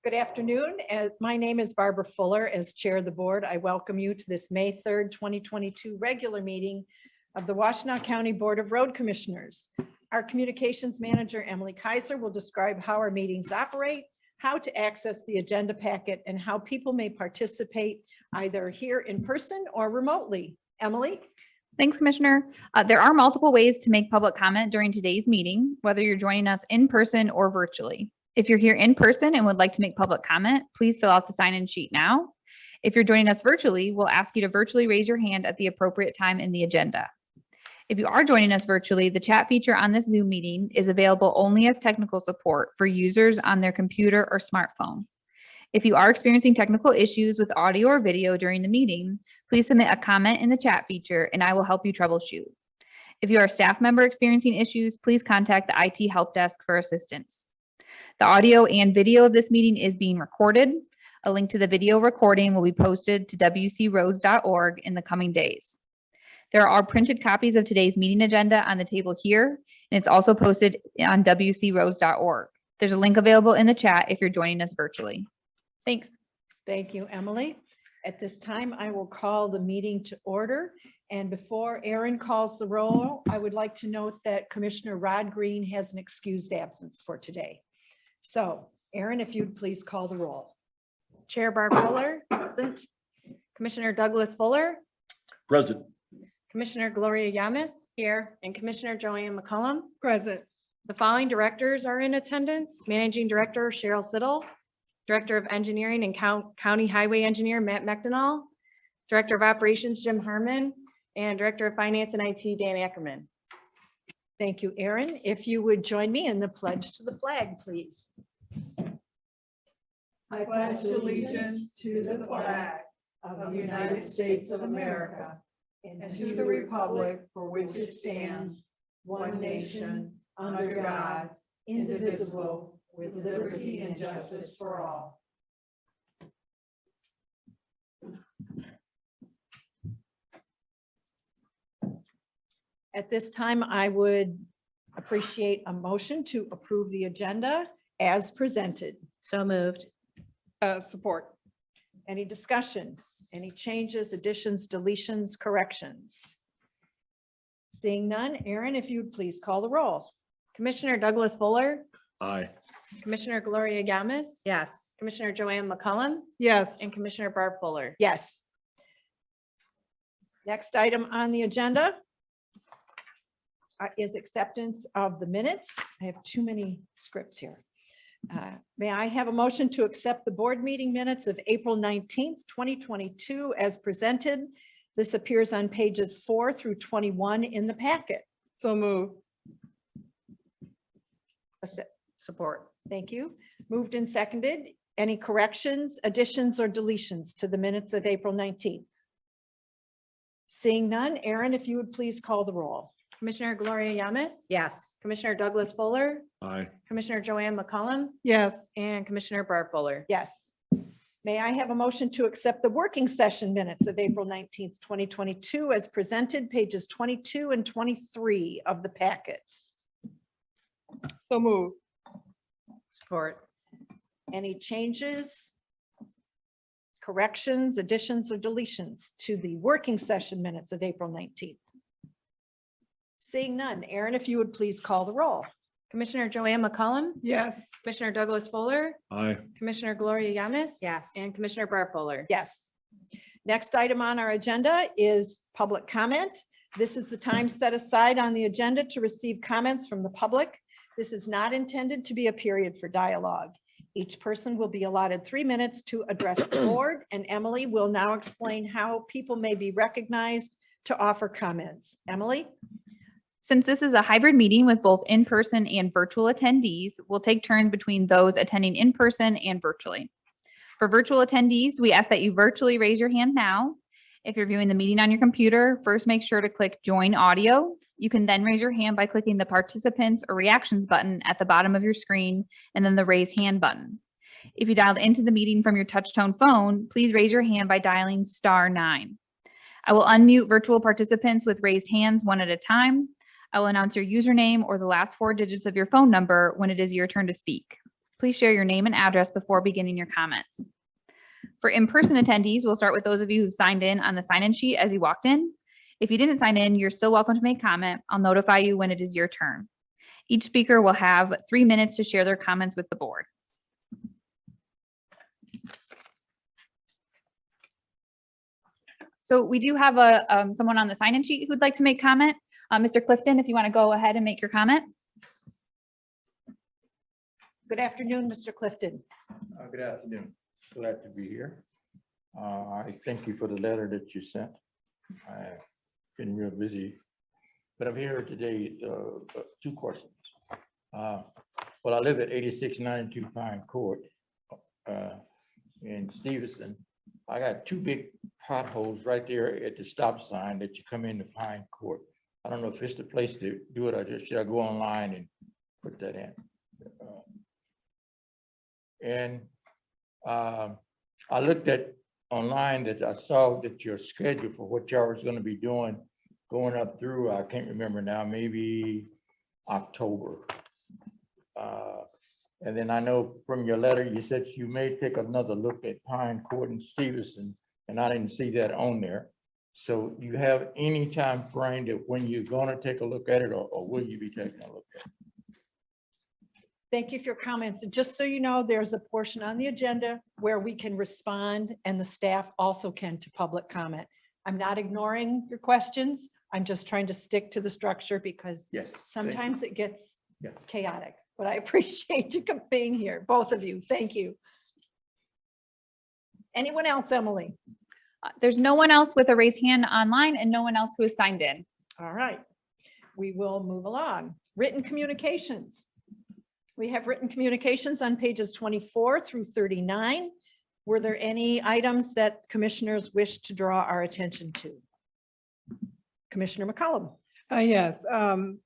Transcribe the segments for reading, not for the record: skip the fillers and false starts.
Good afternoon. My name is Barbara Fuller. As chair of the board, I welcome you to this May 3rd, 2022 regular meeting of the Washtenaw County Board of Road Commissioners. Our communications manager, Emily Kaiser, will describe how our meetings operate, how to access the agenda packet, and how people may participate either here in person or remotely. Emily? Thanks, Commissioner. There are multiple ways to make public comment during today's meeting, whether you're joining us in person or virtually. If you're here in person and would like to make public comment, please fill out the sign-in sheet now. If you're joining us virtually, we'll ask you to virtually raise your hand at the appropriate time in the agenda. If you are joining us virtually, the chat feature on this Zoom meeting is available only as technical support for users on their computer or smartphone. If you are experiencing technical issues with audio or video during the meeting, please submit a comment in the chat feature and I will help you troubleshoot. If you are a staff member experiencing issues, please contact the IT help desk for assistance. The audio and video of this meeting is being recorded. A link to the video recording will be posted to wcroads.org in the coming days. There are printed copies of today's meeting agenda on the table here, and it's also posted on wcroads.org. There's a link available in the chat if you're joining us virtually. Thanks. Thank you, Emily. At this time, I will call the meeting to order. And before Aaron calls the roll, I would like to note that Commissioner Rod Green has an excused absence for today. So, Aaron, if you'd please call the roll. Chair Barb Fuller, present. Commissioner Douglas Fuller, Present. Commissioner Gloria Yamas, here, and Commissioner Joanne McCollum. Present. The following directors are in attendance: Managing Director Cheryl Siddle, Director of Engineering and County Highway Engineer Matt McDonald, Director of Operations Jim Harmon, and Director of Finance and IT Dan Ackerman. Thank you, Aaron. If you would join me in the pledge to the flag, please. I pledge allegiance to the flag of the United States of America and to the republic for which it stands, one nation, under God, indivisible, with liberty and justice for all. At this time, I would appreciate a motion to approve the agenda as presented. So moved. Support. Any discussion? Any changes, additions, deletions, corrections? Seeing none, Aaron, if you'd please call the roll. Commissioner Douglas Fuller, Aye. Commissioner Gloria Yamas, Yes. Commissioner Joanne McCollum, Yes. and Commissioner Barb Fuller. Yes. Next item on the agenda is acceptance of the minutes. I have too many scripts here. May I have a motion to accept the board meeting minutes of April 19th, 2022 as presented? This appears on pages 4 through 21 in the packet. So move. Support. Thank you. Moved and seconded. Any corrections, additions, or deletions to the minutes of April 19th? Seeing none, Aaron, if you would please call the roll. Commissioner Gloria Yamas, Yes. Commissioner Douglas Fuller, Aye. Commissioner Joanne McCollum, Yes. and Commissioner Barb Fuller. Yes. May I have a motion to accept the working session minutes of April 19th, 2022 as presented, pages 22 and 23 of the packet? So move. Support. Any changes, corrections, additions, or deletions to the working session minutes of April 19th? Seeing none, Aaron, if you would please call the roll. Commissioner Joanne McCollum, Yes. Commissioner Douglas Fuller, Aye. Commissioner Gloria Yamas. Yes. And Commissioner Barb Fuller. Yes. Next item on our agenda is public comment. This is the time set aside on the agenda to receive comments from the public. This is not intended to be a period for dialogue. Each person will be allotted 3 minutes to address the board, and Emily will now explain how people may be recognized to offer comments. Emily? Since this is a hybrid meeting with both in-person and virtual attendees, we'll take turns between those attending in person and virtually. For virtual attendees, we ask that you virtually raise your hand now. If you're viewing the meeting on your computer, first make sure to click Join Audio. You can then raise your hand by clicking the Participants or Reactions button at the bottom of your screen and then the Raise Hand button. If you dialed into the meeting from your touch-tone phone, please raise your hand by dialing *9. I will unmute virtual participants with raised hands one at a time. I will announce your username or the last 4 digits of your phone number when it is your turn to speak. Please share your name and address before beginning your comments. For in-person attendees, we'll start with those of you who signed in on the sign-in sheet as you walked in. If you didn't sign in, you're still welcome to make comment. I'll notify you when it is your turn. Each speaker will have 3 minutes to share their comments with the board. So we do have someone on the sign-in sheet who'd like to make comment. Mr. Clifton, if you want to go ahead and make your comment. Good afternoon, Mr. Clifton. Good afternoon. Glad to be here. I thank you for the letter that you sent. I've been real busy, but I'm here today. 2 questions. Well, I live at 8692 Pine Court in Stevenson. I got 2 big potholes right there at the stop sign that you come into Pine Court. I don't know if it's the place to do it, or just should I go online and put that in? I looked at online that I saw that your schedule for what y'all was going to be doing going up through, I can't remember now, maybe October. And then I know from your letter, you said you may take another look at Pine Court and Stevenson, and I didn't see that on there. So you have any time frame that when you're going to take a look at it, or will you be taking a look at it? Thank you for your comments. And just so you know, there's a portion on the agenda where we can respond and the staff also can to public comment. I'm not ignoring your questions. I'm just trying to stick to the structure because Yes. sometimes it gets Yeah. chaotic, but I appreciate you being here, both of you. Thank you. Anyone else, Emily? There's no one else with a raised hand online and no one else who is signed in. All right, we will move along. Written communications. We have written communications on pages 24 through 39. Were there any items that commissioners wish to draw our attention to? Commissioner McCollum. Yes,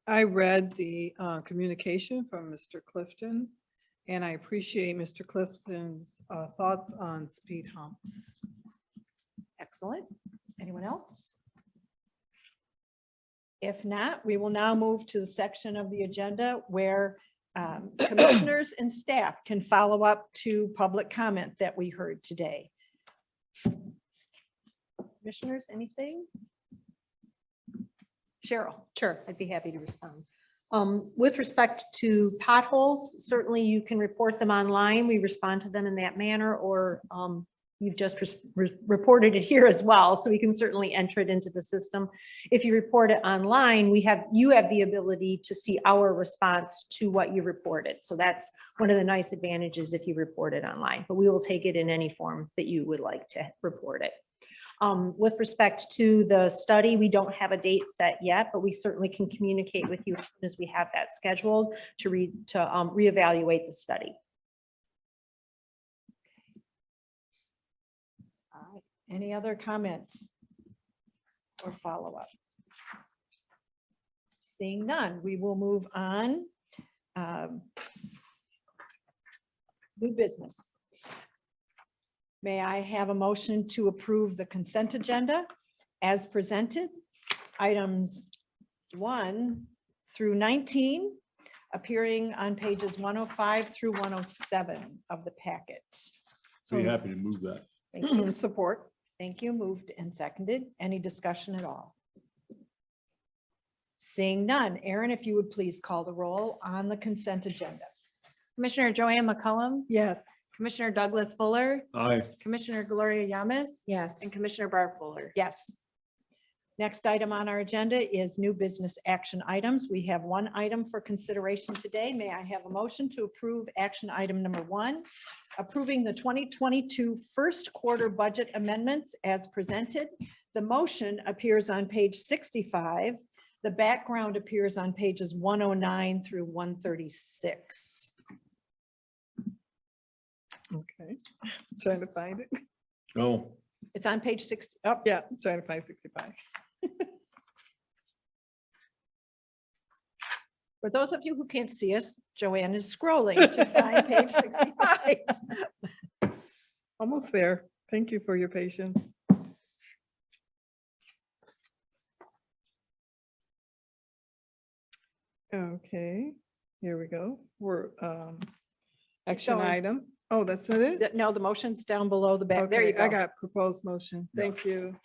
I read the communication from Mr. Clifton, and I appreciate Mr. Clifton's thoughts on speed humps. Excellent. Anyone else? If not, we will now move to the section of the agenda where commissioners and staff can follow up to public comment that we heard today. Commissioners, anything? Cheryl. Sure, I'd be happy to respond. With respect to potholes, certainly you can report them online. We respond to them in that manner, or you've just reported it here as well, so we can certainly enter it into the system. If you report it online, you have the ability to see our response to what you reported. So that's one of the nice advantages if you report it online, but we will take it in any form that you would like to report it. With respect to the study, we don't have a date set yet, but we certainly can communicate with you as soon as we have that scheduled to reevaluate the study. All right. Any other comments or follow-up? Seeing none, we will move on. New business. May I have a motion to approve the consent agenda as presented? Items 1 through 19 appearing on pages 105 through 107 of the packet. Be happy to move that. Thank you. Support. Thank you. Moved and seconded. Any discussion at all? Seeing none. Aaron, if you would please call the roll on the consent agenda. Commissioner Joanne McCullum, Yes. Commissioner Douglas Fuller, Aye. Commissioner Gloria Yamas, Yes. and Commissioner Barb Fuller. Yes. Next item on our agenda is new business action items. We have 1 item for consideration today. May I have a motion to approve action item number 1, approving the 2022 first quarter budget amendments as presented. The motion appears on page 65. The background appears on pages 109 through 136. Okay, trying to find it. Oh, It's on page 60. Oh, Yeah, trying to find 65. for those of you who can't see us, Joanne is scrolling to find page 65. Almost there. Thank you for your patience. Okay, here we go. Action going. item. Oh, that's not it? No, the motion's down below the back. There you Okay, go. I got proposed motion. Yeah. Thank you.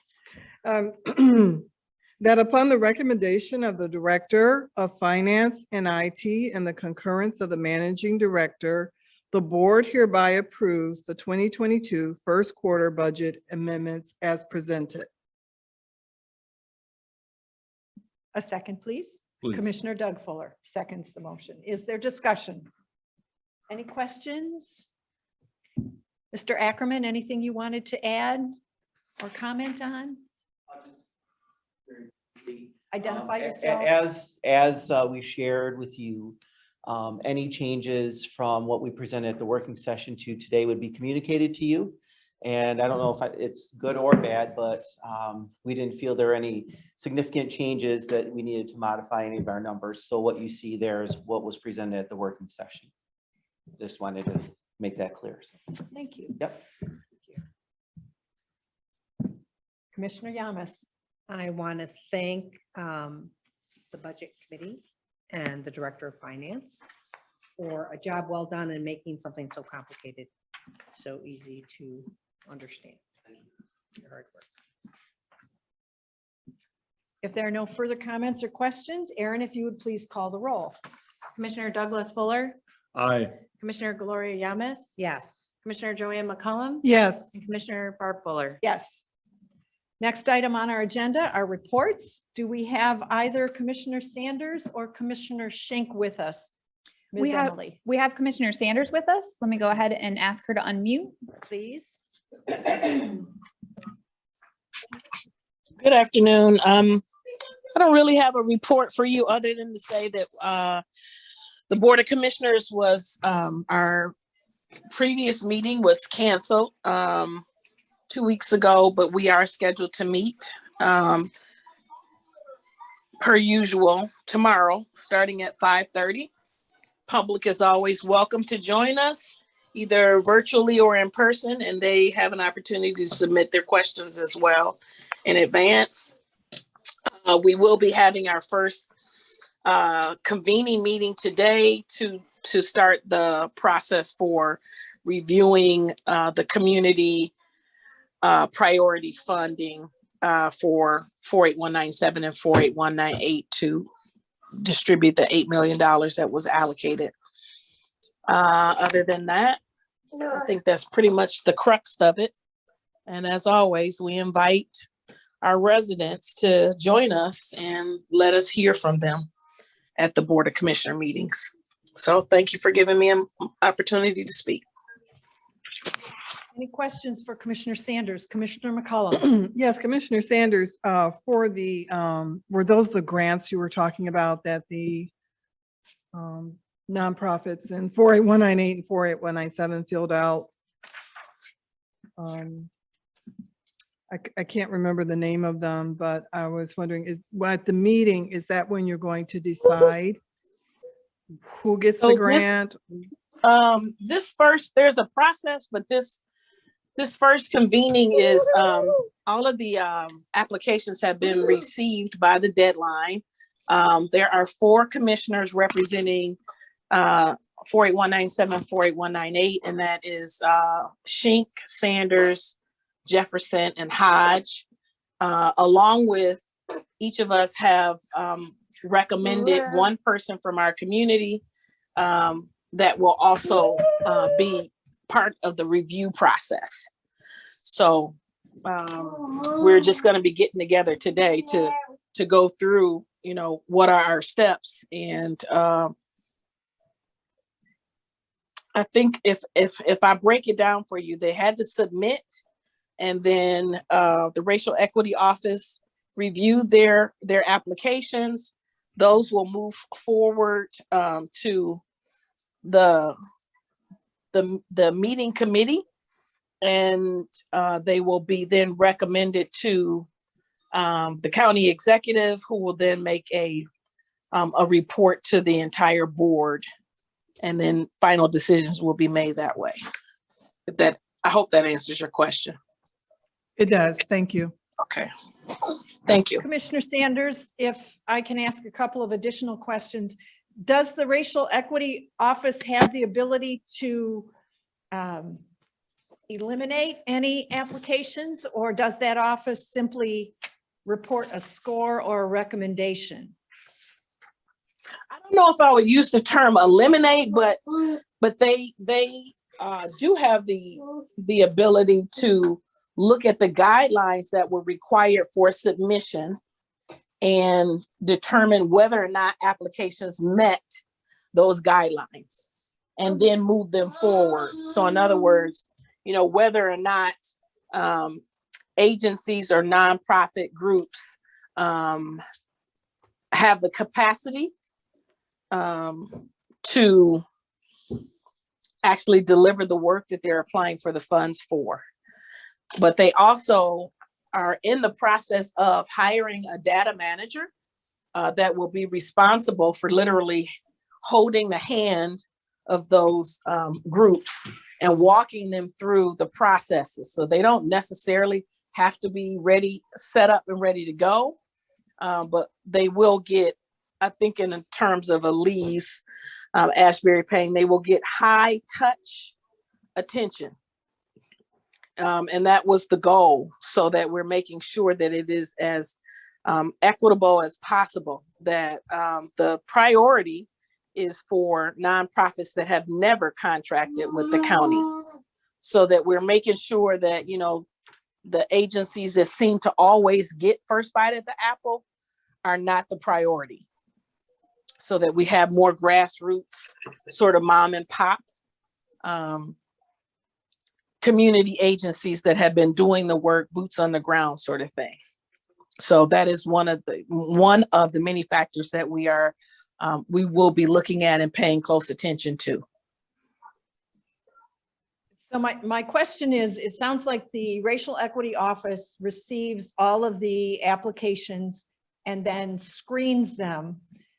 That upon the recommendation of the Director of Finance and IT and the concurrence of the Managing Director, the board hereby approves the 2022 first quarter budget amendments as presented. A second, please. Please. Commissioner Doug Fuller seconds the motion. Is there discussion? Any questions? Mr. Ackerman, anything you wanted to add or comment on? Identify yourself. As we shared with you, any changes from what we presented at the working session to today would be communicated to you. And I don't know if it's good or bad, but we didn't feel there were any significant changes that we needed to modify any of our numbers. So what you see there is what was presented at the working session. Just wanted to make that clear. Thank you. Yep. Commissioner Yamas. I want to thank the Budget Committee and the Director of Finance for a job well done in making something so complicated so easy to understand. Your hard work. If there are no further comments or questions, Aaron, if you would please call the roll. Commissioner Douglas Fuller, Aye. Commissioner Gloria Yamas, Yes. Commissioner Joanne McCullum, Yes. and Commissioner Barb Fuller. Yes. Next item on our agenda are reports. Do we have either Commissioner Sanders or Commissioner Schenk with us? We Ms. have- Emily, We have Commissioner Sanders with us. Let me go ahead and ask her to unmute. please. Good afternoon. I don't really have a report for you other than to say that the Board of Commissioners was, our previous meeting was canceled 2 weeks ago, but we are scheduled to meet per usual tomorrow, starting at 5:30. Public is always welcome to join us, either virtually or in person, and they have an opportunity to submit their questions as well in advance. We will be having our first convening meeting today to start the process for reviewing the community priority funding for 48197 and 48198 to distribute the $8 million that was allocated. Other than that, I think that's pretty much the crux of it. And as always, we invite our residents to join us and let us hear from them at the Board of Commissioner meetings. So thank you for giving me an opportunity to speak. Any questions for Commissioner Sanders? Commissioner McCollum? Yes, Commissioner Sanders, for the, were those the grants you were talking about that the nonprofits in 48198 and 48197 filled out? I can't remember the name of them, but I was wondering, is at the meeting, is that when you're going to decide who gets So the this- grant? There's a process, but this first convening is, all of the applications have been received by the deadline. There are 4 commissioners representing 48197, 48198, and that is Schenk, Sanders, Jefferson, and Hodge. Along with each of us have recommended one person from our community that will also be part of the review process. So we're just going to be getting together today to go through, what are our steps. And I think if I break it down for you, they had to submit, and then the Racial Equity Office reviewed their applications. Those will move forward to the meeting committee, and they will be then recommended to the county executive, who will then make a report to the entire board, and then final decisions will be made that way. I hope that answers your question. It does. Thank you. Okay. Thank you. Commissioner Sanders, if I can ask a couple of additional questions. Does the Racial Equity Office have the ability to eliminate any applications, or does that office simply report a score or a recommendation? I don't know if I would use the term eliminate, but they do have the ability to look at the guidelines that were required for submission and determine whether or not applications met those guidelines and then move them forward. So in other words, you know, whether or not agencies or nonprofit groups have the capacity to actually deliver the work that they're applying for the funds for. But they also are in the process of hiring a data manager that will be responsible for literally holding the hand of those groups and walking them through the processes. So they don't necessarily have to be ready, set up and ready to go, but they will get, I think in terms of Elise Ashbury Payne, they will get high touch attention. And that was the goal, so that we're making sure that it is as equitable as possible, that the priority is for nonprofits that have never contracted with the county, so that we're making sure that, you know, the agencies that seem to always get first bite at the apple are not the priority, so that we have more grassroots sort of mom and pop community agencies that have been doing the work, boots on the ground sort of thing. So that is one of the many factors that we will be looking at and paying close attention to. So my question is, it sounds like the Racial Equity Office receives all of the applications and then screens them.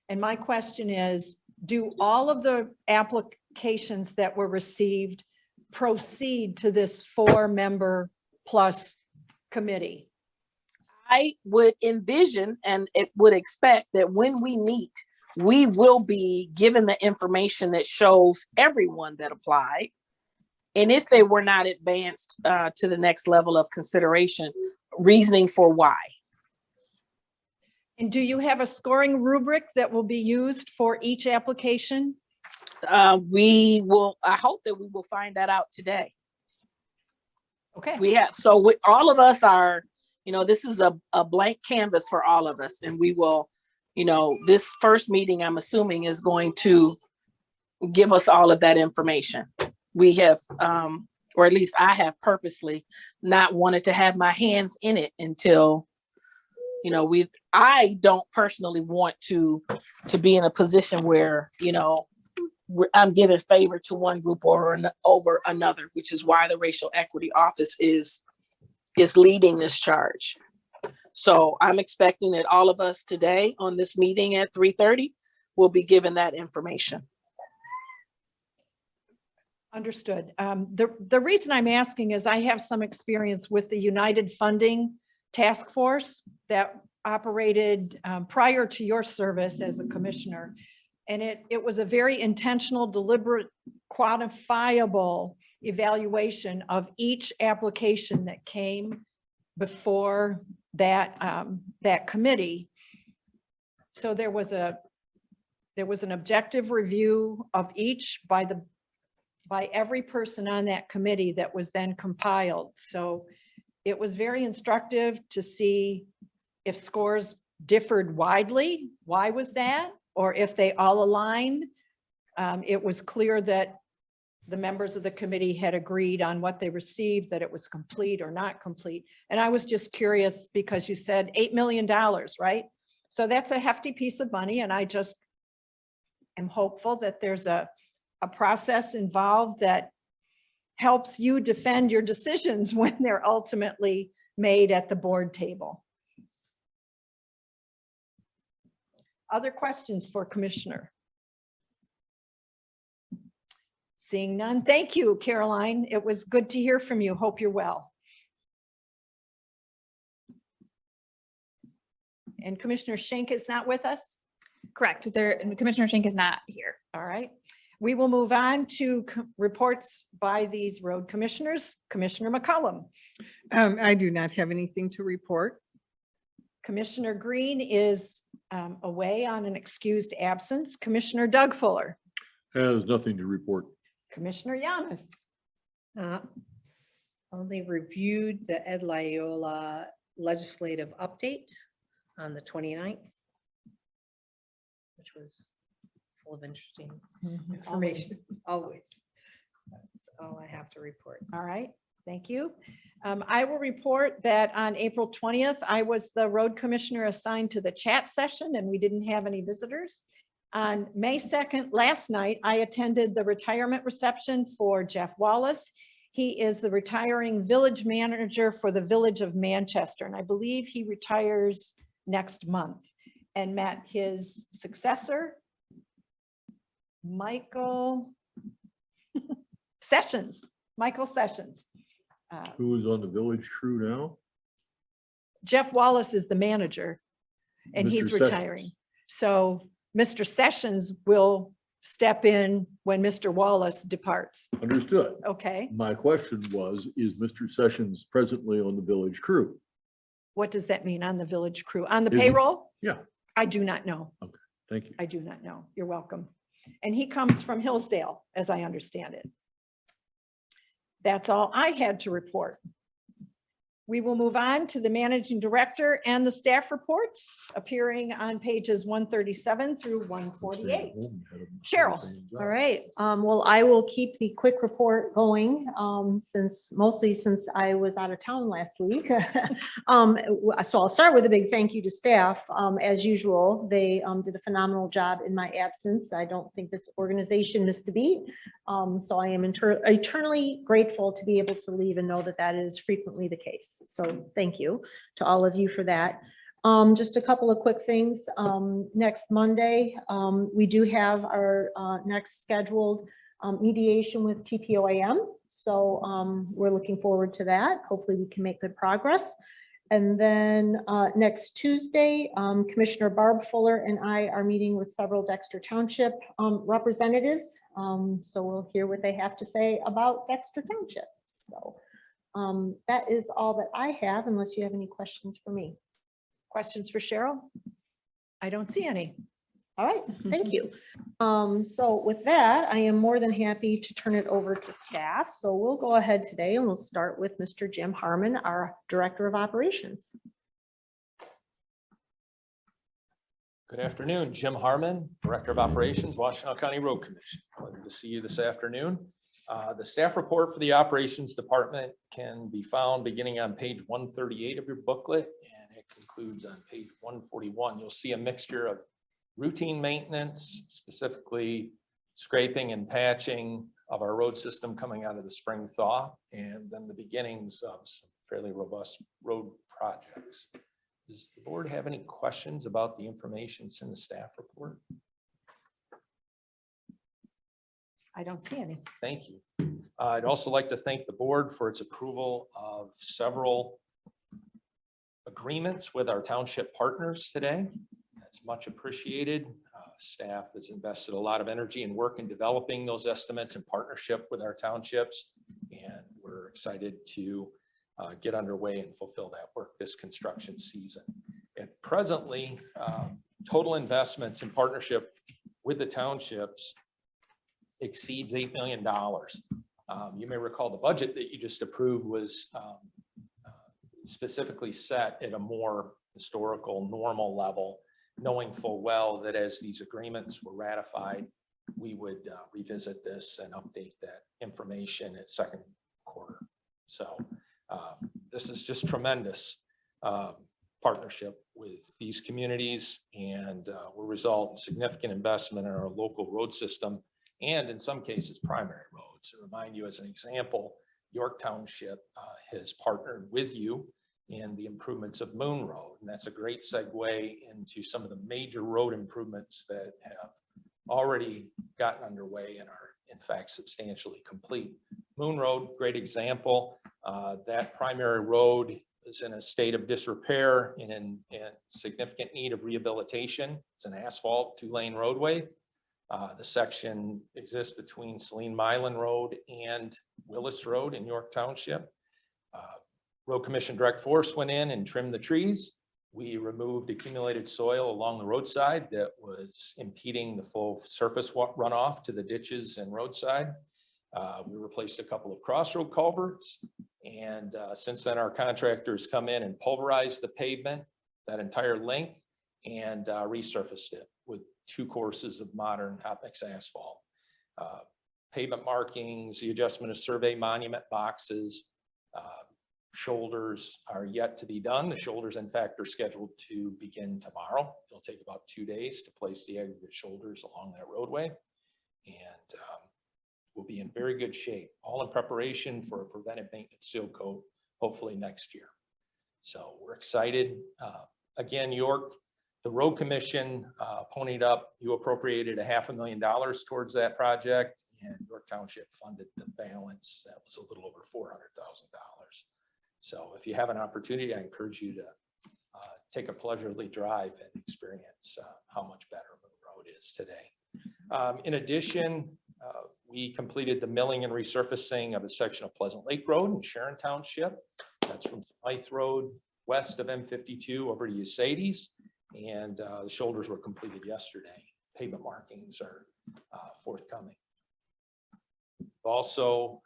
And my question is, do all of the applications that were received proceed to this 4-member plus committee? I would envision and it would expect that when we meet, we will be given the information that shows everyone that applied. And if they were not advanced to the next level of consideration, reasoning for why. And do you have a scoring rubric that will be used for each application? I hope that we will find that out today. Okay. All of us are, you know, this is a blank canvas for all of us. And we will, you know, this first meeting, I'm assuming, is going to give us all of that information. We have, or at least I have purposely not wanted to have my hands in it until, you know, I don't personally want to be in a position where, you know, I'm giving favor to one group or over another, which is why the Racial Equity Office is leading this charge. So I'm expecting that all of us today on this meeting at 3:30 will be given that information. Understood. The reason I'm asking is I have some experience with the United Funding Task Force that operated prior to your service as a commissioner. And it was a very intentional, deliberate, quantifiable evaluation of each application that came before that committee. So there was an objective review of each by every person on that committee that was then compiled. So it was very instructive to see if scores differed widely. Why was that? Or if they all aligned. It was clear that the members of the committee had agreed on what they received, that it was complete or not complete. And I was just curious because you said $8 million, right? So that's a hefty piece of money. And I just am hopeful that there's a process involved that helps you defend your decisions when they're ultimately made at the board table. Other questions for Commissioner? Seeing none. Thank you, Caroline. It was good to hear from you. Hope you're well. And Commissioner Schenk is not with us. Correct. There, Commissioner Schenk is not here. All right. We will move on to reports by these road commissioners. Commissioner McCollum. I do not have anything to report. Commissioner Green is away on an excused absence. Commissioner Doug Fuller. Has nothing to report. Commissioner Yamas. Only reviewed the Ed Loyola legislative update on the 29th, which was full of interesting information, always. That's all I have to report. All right, thank you. I will report that on April 20th, I was the road commissioner assigned to the chat session and we didn't have any visitors. On May 2nd, last night, I attended the retirement reception for Jeff Wallace. He is the retiring village manager for the village of Manchester, and I believe he retires next month, and met his successor, Michael Sessions. Who is on the village crew now? Jeff Wallace is the manager and Mr. he's Sessions. retiring. So Mr. Sessions will step in when Mr. Wallace departs. Understood. Okay, My question was, is Mr. Sessions presently on the village crew? what does that mean on the village crew? On the Is he? payroll? Yeah, I do not know. thank you. I do not know. You're welcome. And he comes from Hillsdale, as I understand it. That's all I had to report. We will move on to the managing director and the staff reports appearing on pages 137 through 148. Cheryl. All right, well, I will keep the quick report going, mostly since I was out of town last week. So I'll start with a big thank you to staff. As usual, they did a phenomenal job in my absence. I don't think this organization missed a beat. So I am eternally grateful to be able to leave and know that that is frequently the case. So thank you to all of you for that. Just a couple of quick things. Next Monday, we do have our next scheduled mediation with TPOAM. So we're looking forward to that. Hopefully we can make good progress. And then next Tuesday, Commissioner Barb Fuller and I are meeting with several Dexter Township representatives. So we'll hear what they have to say about Dexter Township. So that is all that I have, unless you have any questions for me. Questions for Cheryl? I don't see any. All right, thank you. So with that, I am more than happy to turn it over to staff. So we'll go ahead today and we'll start with Mr. Jim Harmon, our Director of Operations. Good afternoon, Jim Harmon, Director of Operations, Washtenaw County Road Commission. Pleasure to see you this afternoon. The staff report for the Operations Department can be found beginning on page 138 of your booklet, and it concludes on page 141. You'll see a mixture of routine maintenance, specifically scraping and patching of our road system coming out of the spring thaw, and then the beginnings of some fairly robust road projects. Does the board have any questions about the information in the staff report? I don't see any. Thank you. I'd also like to thank the board for its approval of several agreements with our township partners today. That's much appreciated. Staff has invested a lot of energy and work in developing those estimates in partnership with our townships, and we're excited to get underway and fulfill that work this construction season. And presently, total investments in partnership with the townships exceeds $8 million. You may recall the budget that you just approved was specifically set at a more historical normal level, knowing full well that as these agreements were ratified, we would revisit this and update that information at second quarter. So this is just tremendous partnership with these communities, and will result in significant investment in our local road system, and in some cases, primary roads. To remind you, as an example, York Township has partnered with you in the improvements of Moon Road, and that's a great segue into some of the major road improvements that have already gotten underway and are in fact substantially complete. Moon Road, great example. That primary road is in a state of disrepair and in significant need of rehabilitation. It's an asphalt 2-lane roadway. The section exists between Celine Mylan Road and Willis Road in York Township. Road Commission direct force went in and trimmed the trees. We removed accumulated soil along the roadside that was impeding the full surface runoff to the ditches and roadside. We replaced a couple of crossroad culverts. And since then, our contractors come in and pulverized the pavement, that entire length, and resurfaced it with 2 courses of modern hot mix asphalt. Pavement markings, the adjustment of survey monument boxes, shoulders are yet to be done. The shoulders, in fact, are scheduled to begin tomorrow. It'll take about 2 days to place the aggregate shoulders along that roadway. And we'll be in very good shape, all in preparation for a preventive maintenance seal coat, hopefully next year. So we're excited. Again, York, the Road Commission ponied up, you appropriated $500,000 towards that project, and York Township funded the balance. That was a little over $400,000. So if you have an opportunity, I encourage you to take a leisurely drive and experience how much better the road is today. In addition, we completed the milling and resurfacing of a section of Pleasant Lake Road in Sharon Township. That's from Smythe Road west of M52 over to Eustates, and the shoulders were completed yesterday. Pavement markings are forthcoming. Also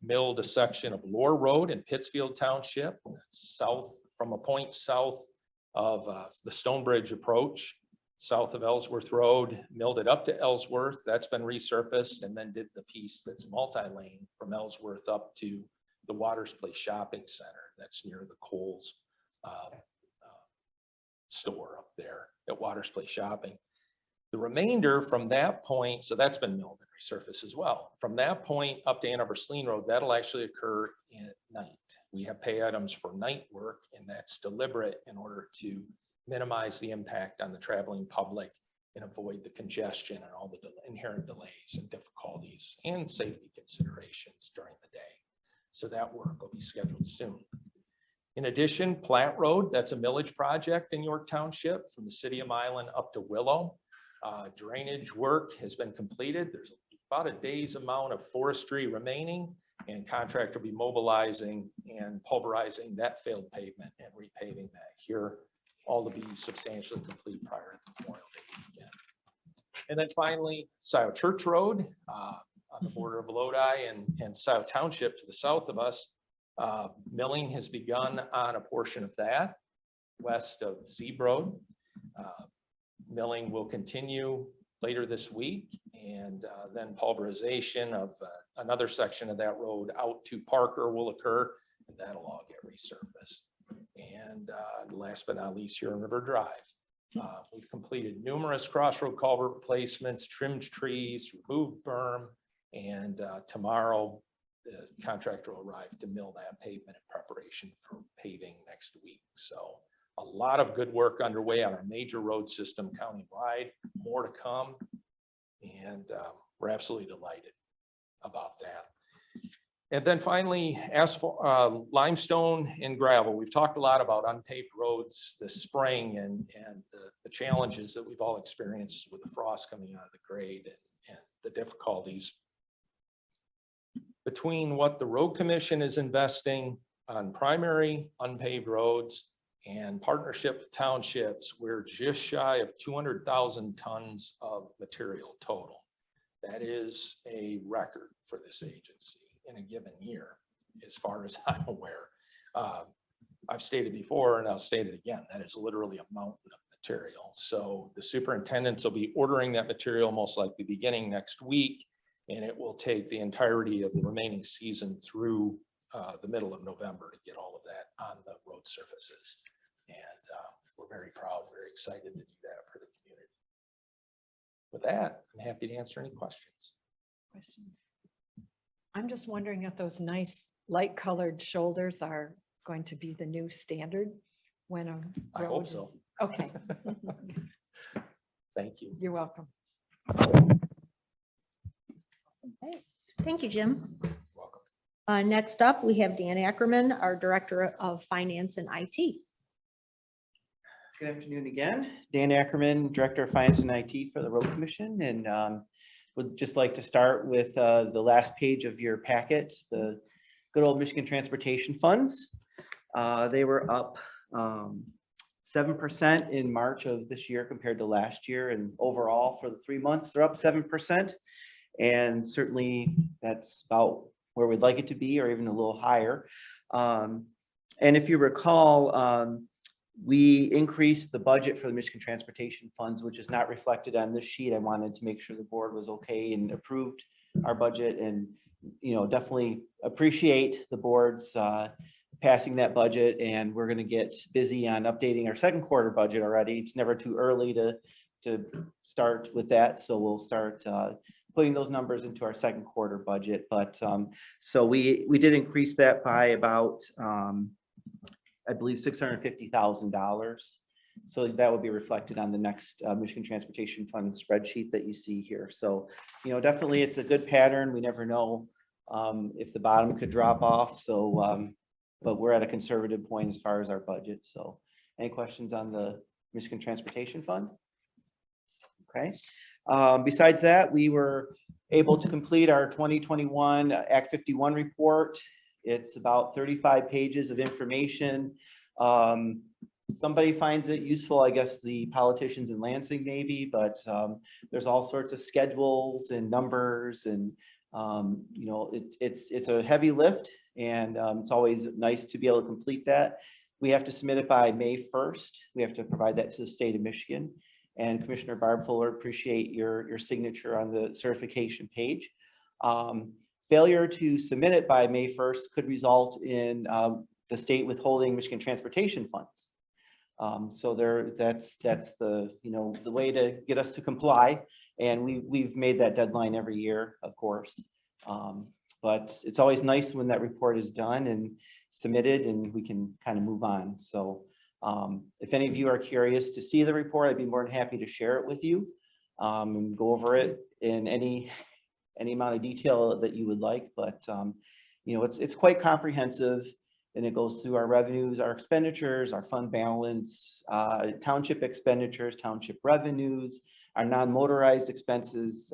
milled a section of Lore Road in Pittsfield Township, south from a point south of the Stonebridge approach, south of Ellsworth Road, milled it up to Ellsworth. That's been resurfaced, and then did the piece that's multi-lane from Ellsworth up to the Waters Place Shopping Center. That's near the Kohl's store up there at Waters Place Shopping. The remainder from that point, so that's been milled and resurfaced as well. From that point up to Ann Arbor Celine Road, that'll actually occur at night. We have pay items for night work, and that's deliberate in order to minimize the impact on the traveling public and avoid the congestion and all the inherent delays and difficulties and safety considerations during the day. So that work will be scheduled soon. In addition, Platte Road, that's a millage project in York Township from the city of Milan up to Willow. Drainage work has been completed. There's about a day's amount of forestry remaining, and contractor will be mobilizing and pulverizing that failed pavement and repaving that here, all to be substantially complete prior to Memorial Day weekend. And then finally, Scioto Church Road on the border of Lodi and Scioto Township to the south of us. Milling has begun on a portion of that west of Zeeb Road. Milling will continue later this week, and then pulverization of another section of that road out to Parker will occur, and that'll all get resurfaced. And last but not least, here in River Drive, we've completed numerous crossroad culvert replacements, trimmed trees, removed berm, and tomorrow the contractor will arrive to mill that pavement in preparation for paving next week. So a lot of good work underway on our major road system countywide, more to come, and we're absolutely delighted about that. And then finally, asphalt, limestone and gravel. We've talked a lot about unpaved roads this spring and the challenges that we've all experienced with the frost coming out of the grade and the difficulties. Between what the Road Commission is investing on primary unpaved roads and partnership with townships, we're just shy of 200,000 tons of material total. That is a record for this agency in a given year, as far as I'm aware. I've stated before, and I'll state it again, that is literally a mountain of material. So the superintendents will be ordering that material most likely beginning next week, and it will take the entirety of the remaining season through the middle of November to get all of that on the road surfaces. And we're very proud, very excited to do that for the community. With that, I'm happy to answer any questions. I'm just wondering if those nice light colored shoulders are going to be the new standard when a I hope road so. is- Okay, Thank you. you're welcome. Thank you, Jim. Welcome. Next up, we have Dan Ackerman, our Director of Finance and IT. Good afternoon again. Dan Ackerman, Director of Finance and IT for the Road Commission, and would just like to start with the last page of your packet, the good old Michigan Transportation Funds. They were up 7% in March of this year compared to last year, and overall for the 3 months, they're up 7%. And certainly that's about where we'd like it to be, or even a little higher. And if you recall, we increased the budget for the Michigan Transportation Funds, which is not reflected on this sheet. I wanted to make sure the board was okay and approved our budget, and definitely appreciate the board's passing that budget. And we're going to get busy on updating our second quarter budget already. It's never too early to start with that, so we'll start putting those numbers into our second quarter budget. But so we did increase that by about I believe $650,000. So that would be reflected on the next Michigan Transportation Fund spreadsheet that you see here. So, definitely it's a good pattern. We never know if the bottom could drop off. So, but we're at a conservative point as far as our budget. So any questions on the Michigan Transportation Fund? Okay. Besides that, we were able to complete our 2021 Act 51 report. It's about 35 pages of information. Somebody finds it useful, I guess the politicians in Lansing maybe, but there's all sorts of schedules and numbers, and it's a heavy lift, and it's always nice to be able to complete that. We have to submit it by May 1st. We have to provide that to the state of Michigan. And Commissioner Barb Fuller, appreciate your signature on the certification page. Failure to submit it by May 1st could result in the state withholding Michigan Transportation Funds. So that's the the way to get us to comply, and we've made that deadline every year, of course. But it's always nice when that report is done and submitted, and we can kind of move on. So if any of you are curious to see the report, I'd be more than happy to share it with you and go over it in any amount of detail that you would like. But it's quite comprehensive, and it goes through our revenues, our expenditures, our fund balance, township expenditures, township revenues, our non-motorized expenses,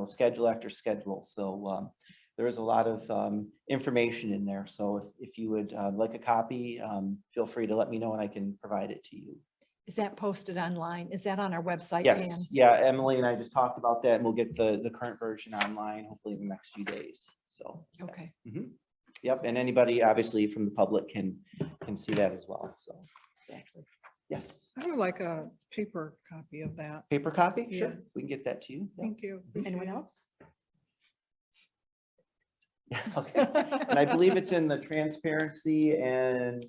schedule after schedule. So there is a lot of information in there. So if you would like a copy, feel free to let me know and I can provide it to you. Is that posted online? Is that on our website, Yes, Dan? yeah, Emily and I just talked about that, and we'll get the current version online hopefully in the next few days. So Okay. Yep, and anybody obviously from the public can see that as well. So Exactly. yes, I would like a paper copy of that. paper copy, Yeah. sure, we can get that to you. Yeah. Thank you. Anyone else? Yeah, okay. And I believe it's in the transparency and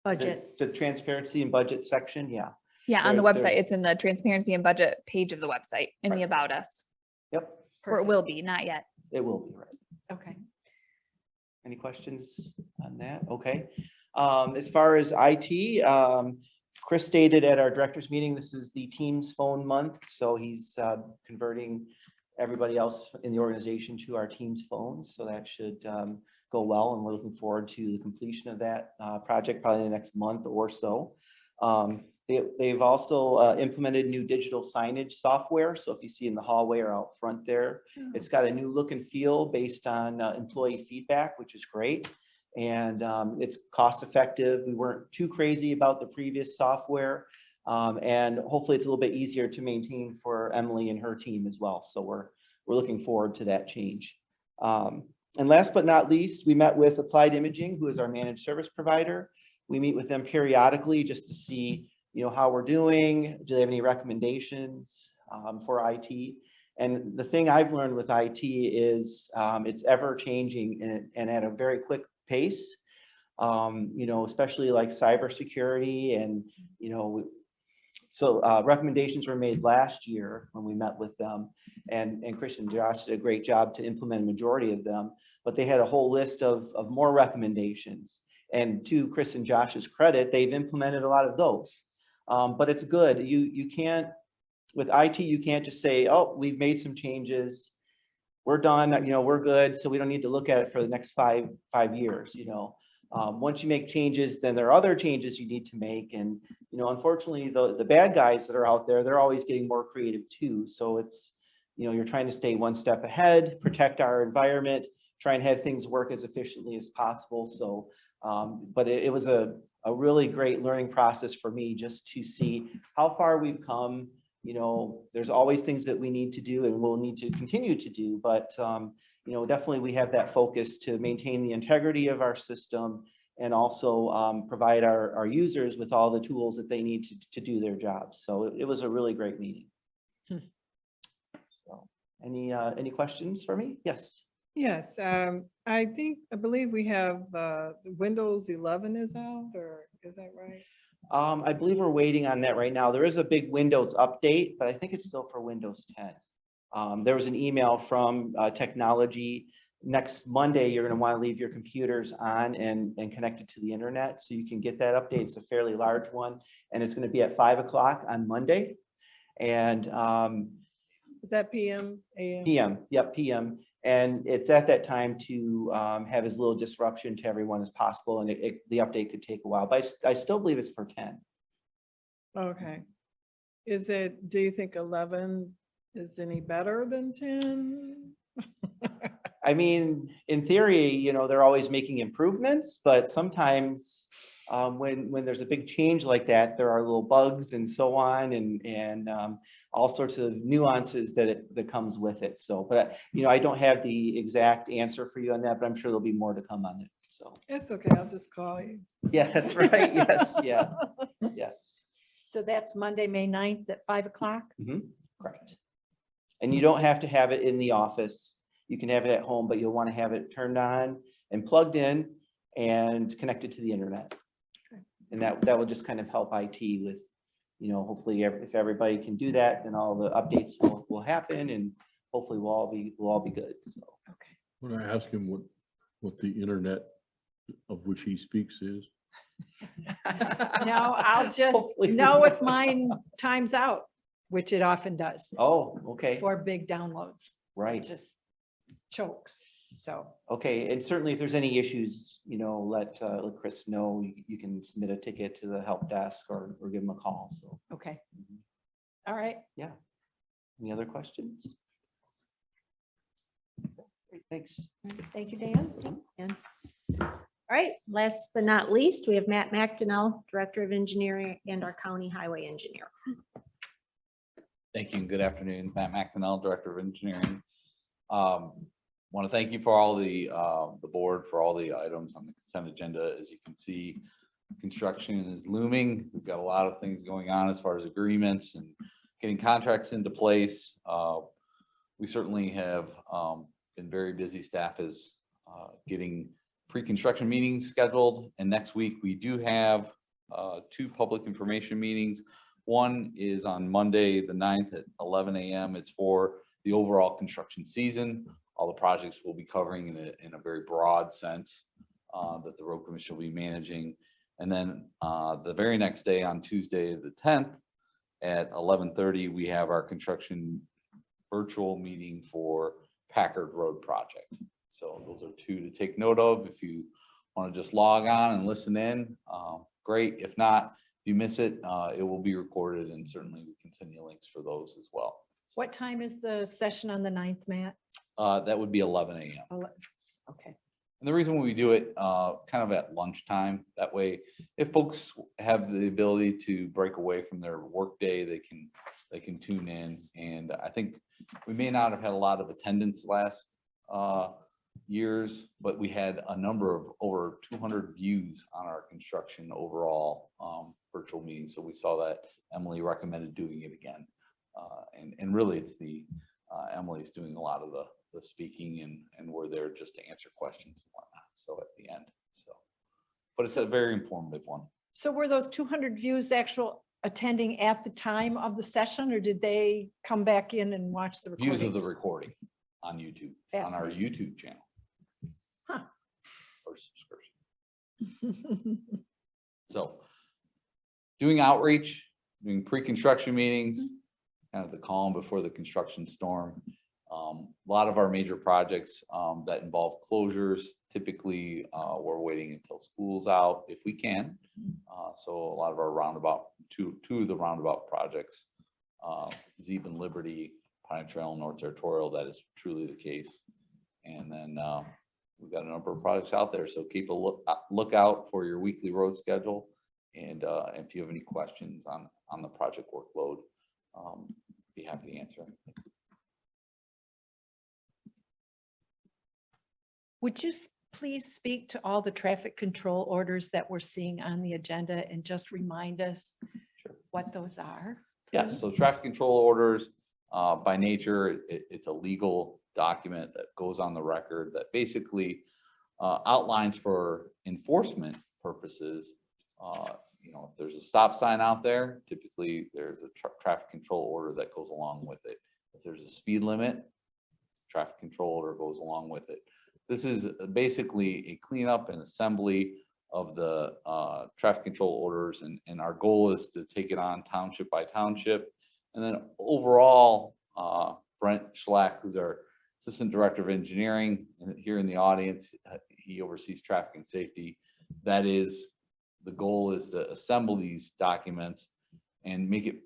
Budget. the transparency and budget section. Yeah. Yeah, on the They're- website, it's in the transparency and budget page of the website in the About Us, Yep, or it will be, not yet. it will be right. Okay. Any questions on that? Okay. As far as IT, Chris stated at our directors meeting, this is the Teams phone month. So he's converting everybody else in the organization to our Teams phones. So that should go well. And we're looking forward to the completion of that project probably in the next month or so. They've also implemented new digital signage software. So if you see in the hallway or out front there, it's got a new look and feel based on employee feedback, which is great. And it's cost effective. We weren't too crazy about the previous software. And hopefully it's a little bit easier to maintain for Emily and her team as well. So we're looking forward to that change. And last but not least, we met with Applied Imaging, who is our managed service provider. We meet with them periodically just to see how we're doing. Do they have any recommendations for IT? And the thing I've learned with IT is it's ever changing and at a very quick pace, especially like cybersecurity. And, so recommendations were made last year when we met with them, and Chris and Josh did a great job to implement a majority of them, but they had a whole list of more recommendations. And to Chris and Josh's credit, they've implemented a lot of those. But it's good. You can't, with IT, you can't just say, oh, we've made some changes. we're done, we're good, so we don't need to look at it for the next five years, Once you make changes, then there are other changes you need to make. And, unfortunately, the bad guys that are out there, they're always getting more creative too. So it's, you're trying to stay one step ahead, protect our environment, try and have things work as efficiently as possible. So, but it was a really great learning process for me just to see how far we've come. There's always things that we need to do and we'll need to continue to do, but definitely we have that focus to maintain the integrity of our system and also provide our users with all the tools that they need to do their jobs. So it was a really great meeting. So any questions for me? Yes. Yes, I believe we have Windows 11 is out, or is that right? I believe we're waiting on that right now. There is a big Windows update, but I think it's still for Windows 10. There was an email from technology. Next Monday, you're going to want to leave your computers on and connected to the internet so you can get that update. It's a fairly large one, and it's going to be at 5 o'clock on Monday. And Is that PM, AM? PM, yep, PM. And it's at that time to have as little disruption to everyone as possible. And the update could take a while, but I still believe it's for 10. Okay. Do you think 11 is any better than 10? I mean, in theory, they're always making improvements, but sometimes when there's a big change like that, there are little bugs and so on, and all sorts of nuances that comes with it. So, but I don't have the exact answer for you on that, but I'm sure there'll be more to come on it. So It's okay, I'll just call you. yeah, that's right. Yes, yeah, yes. So that's Monday, May 9th at 5 o'clock? Correct. And you don't have to have it in the office. You can have it at home, but you'll want to have it turned on and plugged in and connected to the internet. And that will just kind of help IT with, hopefully if everybody can do that, then all the updates will happen and hopefully we'll all be good. So. Okay. When I ask him what the internet of which he speaks is. No, I'll just Hopefully. know if mine times out, which it often does Oh, okay. for big downloads. Right. It just chokes. So, Okay. And certainly if there's any issues, let Chris know. You can submit a ticket to the help desk or give him a call. So. okay. All right. Yeah. Any other questions? Great, thanks. Thank you, Dan. And All right, last but not least, we have Matt McDonnell, Director of Engineering and our County Highway Engineer. Thank you and good afternoon. Matt McDonnell, Director of Engineering. Want to thank you for all the board for all the items on the consent agenda. As you can see, construction is looming. We've got a lot of things going on as far as agreements and getting contracts into place. We certainly have been very busy. Staff is getting pre-construction meetings scheduled, and next week we do have 2 public information meetings. One is on Monday, the 9th at 11 a.m. It's for the overall construction season. All the projects we'll be covering in a very broad sense that the road commission will be managing. And then the very next day on Tuesday, the 10th at 11:30, we have our construction virtual meeting for Packard Road project. So those are 2 to take note of. If you want to just log on and listen in, great. If not, if you miss it, it will be recorded, and certainly we can send you links for those as well. what time is the session on the 9th, Matt? That would be 11 a.m. Okay. And the reason we do it kind of at lunchtime, that way, if folks have the ability to break away from their workday, they can tune in. And I think we may not have had a lot of attendance last years, but we had a number of over 200 views on our construction overall virtual meeting. So we saw that Emily recommended doing it again. And really it's Emily's doing a lot of the speaking, and we're there just to answer questions and whatnot. So at the end, but it's a very informative one. So were those 200 views actual attending at the time of the session, or did they come back in and watch the recordings? Views of the recording on YouTube, on our YouTube channel. Huh. Or subscription. So doing outreach, doing pre-construction meetings, kind of the calm before the construction storm. A lot of our major projects that involve closures, typically we're waiting until school's out if we can. So a lot of our roundabout, two of the roundabout projects, Zeeb and Liberty, Pine Trail and North Territorial, that is truly the case. And then we've got a number of projects out there, so keep a lookout for your weekly road schedule. And if you have any questions on the project workload, be happy to answer. Would you please speak to all the traffic control orders that we're seeing on the agenda and just remind us what those are? Yes, so traffic control orders, by nature, it's a legal document that goes on the record that basically outlines for enforcement purposes. If there's a stop sign out there, typically there's a traffic control order that goes along with it. If there's a speed limit, traffic control order goes along with it. This is basically a cleanup and assembly of the traffic control orders, and our goal is to take it on township by township. And then overall, Brent Schlack, who's our Assistant Director of Engineering, and here in the audience, he oversees traffic and safety. That is, the goal is to assemble these documents and make it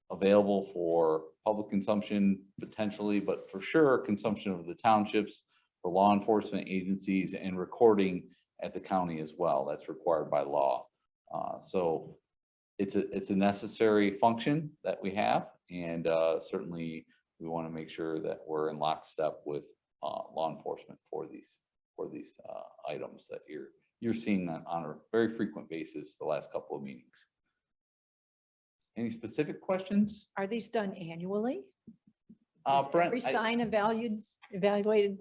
available for public consumption potentially, but for sure consumption of the townships, for law enforcement agencies, and recording at the county as well. That's required by law. So it's a necessary function that we have, and certainly we want to make sure that we're in lockstep with law enforcement for these items that you're seeing on a very frequent basis the last couple of meetings. Any specific questions? Are these done annually? Brent, Every sign evaluated?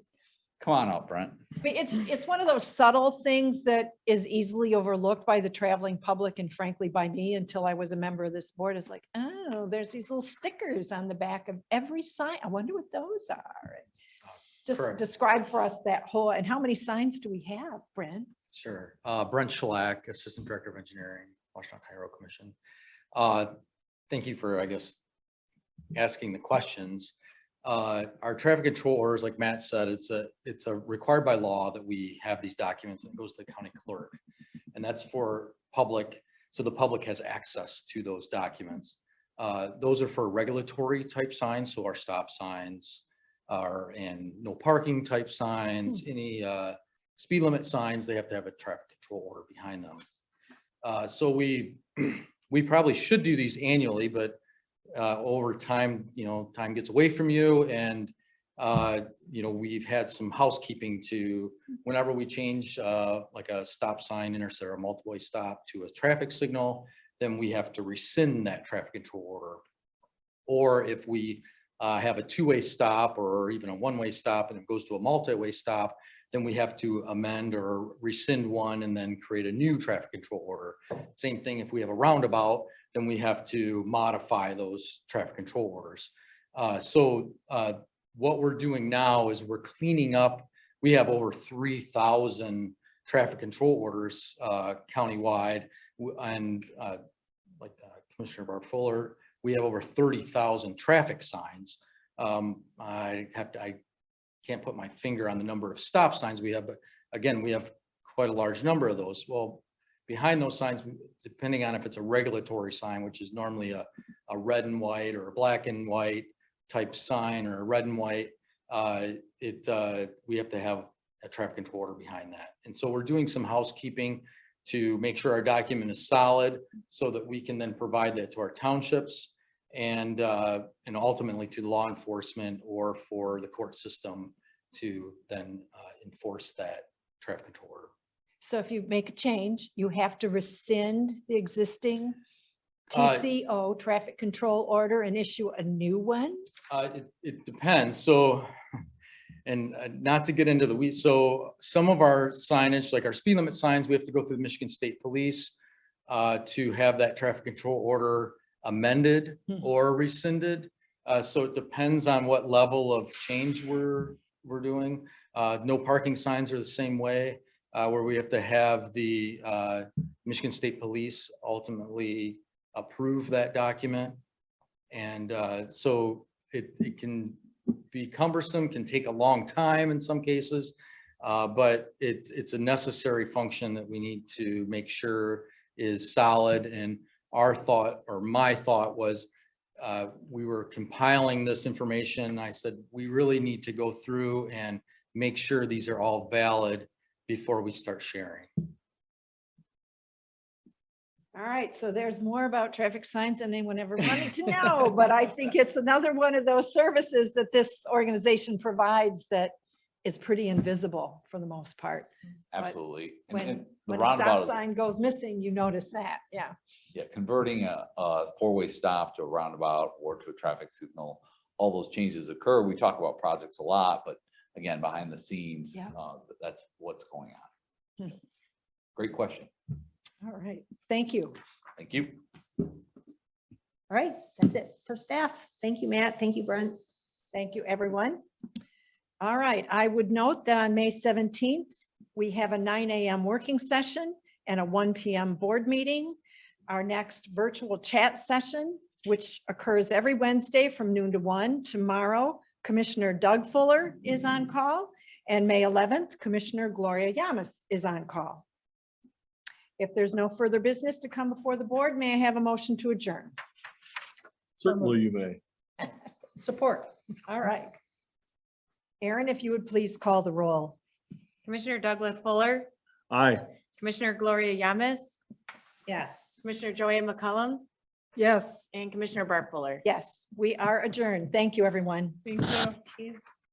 come on up, Brent. I mean, it's one of those subtle things that is easily overlooked by the traveling public and frankly by me until I was a member of this board. It's like, oh, there's these little stickers on the back of every sign. I wonder what those are. Just Correct. describe for us that whole, and how many signs do we have, Brent? Sure. Brent Schlack, Assistant Director of Engineering, Washtenaw County Road Commission. Thank you for, I guess, asking the questions. Our traffic control orders, like Matt said, it's a required by law that we have these documents that goes to the county clerk. And that's for public, so the public has access to those documents. Those are for regulatory type signs, so our stop signs and no parking type signs, any speed limit signs, they have to have a traffic control order behind them. So we probably should do these annually, but over time, time gets away from you, and we've had some housekeeping to whenever we change like a stop sign or a multiple way stop to a traffic signal, then we have to rescind that traffic control order. Or if we have a two-way stop or even a one-way stop and it goes to a multi-way stop, then we have to amend or rescind one and then create a new traffic control order. Same thing if we have a roundabout, then we have to modify those traffic control orders. So what we're doing now is we're cleaning up. We have over 3,000 traffic control orders countywide, and like Commissioner Barb Fuller, we have over 30,000 traffic signs. I can't put my finger on the number of stop signs we have, but again, we have quite a large number of those. Well, behind those signs, depending on if it's a regulatory sign, which is normally a red and white or a black and white type sign, or a red and white, we have to have a traffic control order behind that. And so we're doing some housekeeping to make sure our document is solid so that we can then provide that to our townships and ultimately to law enforcement or for the court system to then enforce that traffic control order. So if you make a change, you have to rescind the existing TCO traffic control order and issue a new one? It depends. So, and not to get into the weeds, so some of our signage, like our speed limit signs, we have to go through the Michigan State Police to have that traffic control order amended or rescinded. So it depends on what level of change we're doing. No parking signs are the same way, where we have to have the Michigan State Police ultimately approve that document. And so it can be cumbersome, can take a long time in some cases. But it's a necessary function that we need to make sure is solid. And our thought, or my thought was, we were compiling this information. I said, we really need to go through and make sure these are all valid before we start sharing. All right, so there's more about traffic signs than anyone ever wanted to know, but I think it's another one of those services that this organization provides that is pretty invisible for the most part. But Absolutely. And When, the when a stop roundabout is, sign goes missing, you notice that, yeah. yeah, converting a four-way stop to a roundabout or to a traffic signal, all those changes occur. We talk about projects a lot, but again, behind the scenes, Yeah. that's what's going on. Hmm. Great question. All right, thank you. Thank you. All right, that's it for staff. Thank you, Matt. Thank you, Brent. Thank you, everyone. All right, I would note that on May 17th, we have a 9 a.m. working session and a 1 p.m. board meeting. Our next virtual chat session, which occurs every Wednesday from noon to 1. Tomorrow, Commissioner Doug Fuller is on call, and May 11th, Commissioner Gloria Yamas is on call. If there's no further business to come before the board, may I have a motion to adjourn? Certainly you may. Support. All right. Aaron, if you would please call the roll. Commissioner Douglas Fuller, Aye. Commissioner Gloria Yamas, Yes. Commissioner Joanne McCullum, Yes. and Commissioner Bart Fuller. Yes, we are adjourned. Thank you, everyone. Thank you.